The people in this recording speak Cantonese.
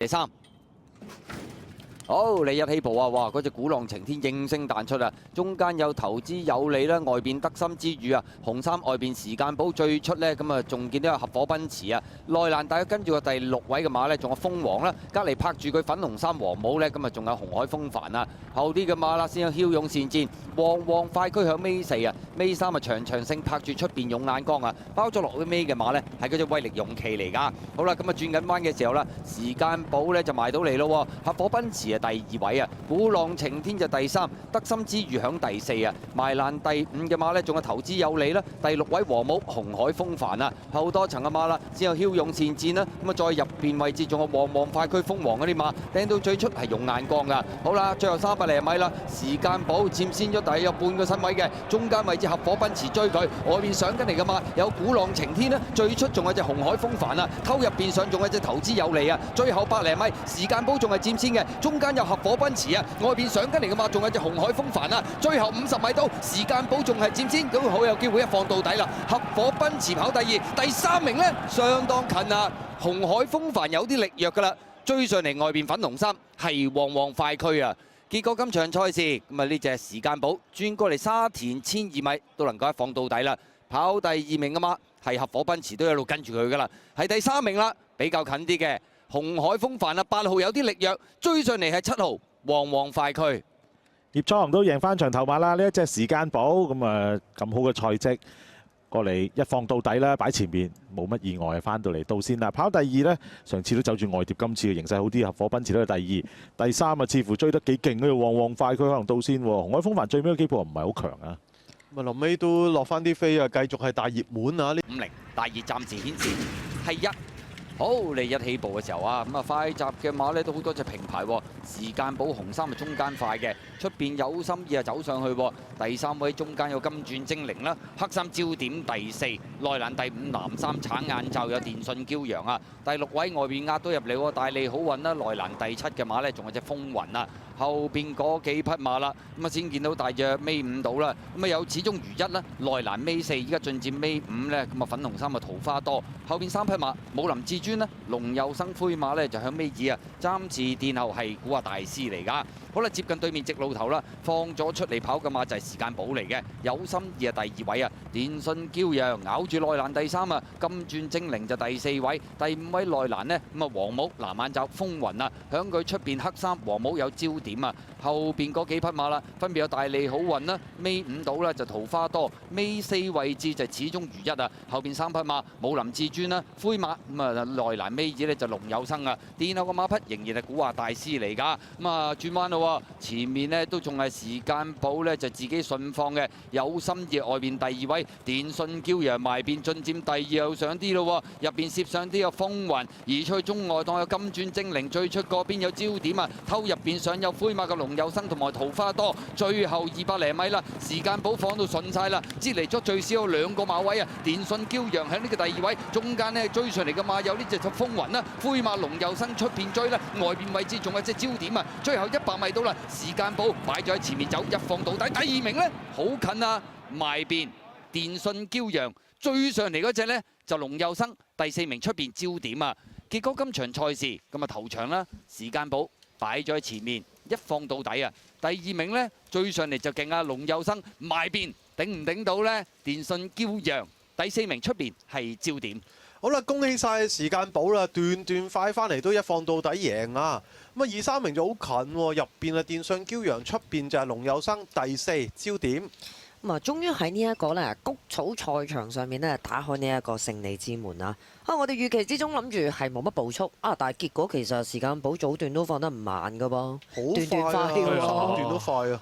第3。好，你一起步啊！哇，嗰隻鼓浪晴天應聲彈出啊！中間有投資有利啦，外邊得心之餘啊，紅衫外邊時間寶最出呢，咁啊仲見到有合火奔馳啊！內欄大約跟住個第6位嘅馬呢，仲有鳳凰啦，隔離拍住佢粉紅衫黃帽呢，咁啊仲有紅海風帆啊！後啲嘅馬啦先有驍勇善戰，旺旺快驅響尾4啊，尾3啊長勝拍住出邊勇眼光啊！包咗落去尾嘅馬呢，係嗰隻威力勇騎嚟㗎。好啦，咁啊轉緊彎嘅時候啦，時間寶呢就埋到嚟咯，合火奔馳啊！第2位啊，鼓浪晴天就第3，得心之餘響第4啊，埋欄第5嘅馬呢，仲有投資有利啦，第6位黃帽紅海風帆啊，後多層嘅馬啦，先有驍勇善戰啦，咁啊再入邊位置仲有旺旺快驅鳳凰嗰啲馬，掟到最出係用眼光噶。好啦，最後300零米啦，時間寶佔先咗大約半個身位嘅，中間位置合火奔馳追佢，外邊上緊嚟嘅馬有鼓浪晴天啦，最出仲有隻紅海風帆啊，偷入邊上仲有隻投資有利啊，最後100零米時間寶仲係佔先嘅，中間有合火奔馳啊，外邊上緊嚟嘅馬仲有隻紅海風帆啊，最後50米到時間寶仲係佔先，咁好有機會一放到底啦。合火奔馳跑第2，第3名呢相當近啊，紅海風帆有啲力弱噶啦，追上嚟外邊粉紅衫係旺旺快驅啊。結果今場賽事咁啊呢隻時間寶轉過嚟沙田1200米都能夠一放到底啦，跑第2名嘅馬係合火奔馳都一路跟住佢噶啦，係第3名啦，比較近啲嘅。紅海風帆啊，8號有啲力弱，追上嚟係7號旺旺快驅。葉楚雄都贏翻場頭馬啦，呢一隻時間寶咁啊咁好嘅賽績過嚟一放到底啦，擺前面冇乜意外翻到嚟到先啦。跑第2呢，上次都走住外碟，今次嘅形勢好啲，合火奔馳都係第2，第3啊似乎追得幾勁嘅，旺旺快驅可能到先。紅海風帆最尾嘅機會唔係好強啊。咁啊臨尾都落翻啲飛啊，繼續係大熱門啊！呢50大熱暫時顯示係1。好，你一起步嘅時候啊，咁啊快閘嘅馬呢都好多隻平排喎。時間寶紅衫係中間快嘅，出邊有心意啊走上去喎。第3位中間有金鑽精靈啦，黑衫焦點第4，內欄第5藍衫橙眼罩有電信驕陽啊。第6位外邊壓到入嚟喎，大利好運啦。內欄第7嘅馬呢仲有隻風雲啊。後邊嗰幾匹馬啦，咁啊先見到大約尾5到啦，咁啊有始終如1啦，內欄尾4，依家進佔尾5呢，咁啊粉紅衫啊桃花多，後邊3匹馬武林至尊啦，龍佑生灰馬呢就響尾2啊，暫時殿後係古惑大師嚟㗎。好啦，接近對面直路頭啦，放咗出嚟跑嘅馬就係時間寶嚟嘅，有心意啊第2位啊，電信驕陽咬住內欄第3啊，金鑽精靈就第4位，第5位內欄呢，咁啊黃帽藍眼罩風雲啊，響佢出邊黑衫黃帽有焦點啊，後邊嗰幾匹馬啦，分別有大利好運啦，尾5到啦就桃花多，尾4位置就始終如1啊，後邊3匹馬武林至尊啦，灰馬咁啊內欄尾2呢就龍有生啊，殿後個馬匹仍然係古惑大師嚟㗎，咁啊轉彎咯。前面呢都仲係時間寶呢，就自己順放嘅，有心意外邊第2位電信驕陽埋邊進佔第2又上啲咯，入邊攝上啲有風雲，而出去中外檔有金鑽精靈，最出嗰邊有焦點啊，偷入邊上有灰馬嘅龍佑生同埋桃花多，最後200零米啦，時間寶放到順晒啦，接嚟咗最少有2個馬位啊，電信驕陽喺呢個第2位，中間呢追上嚟嘅馬有呢隻就風雲啦，灰馬龍佑生出邊追啦，外邊位置仲有隻焦點啊，最後100米到啦，時間寶擺咗喺前面走，一放到底，第2名呢，好近啊，埋邊電信驕陽追上嚟嗰隻呢，就龍佑生，第4名出邊焦點啊。結果今場賽事咁啊頭場啦，時間寶擺咗喺前面，一放到底啊，第2名呢，追上嚟就勁啊，龍佑生埋邊頂唔頂到呢？電信驕陽，第4名出邊係焦點。好啦，恭喜晒時間寶啦，段快翻嚟都一放到底贏啊！咁啊2、3名就好近喎，入邊啊電信驕陽，出邊就係龍佑生，第4焦點。咁啊，終於喺呢一個咧谷草賽場上面咧打開呢一個勝利之門啦！我哋預期之中諗住係冇乜步速啊，但係結果其實時間寶早段都放得唔慢噶噃，好快啊，段快喎，段都快啊！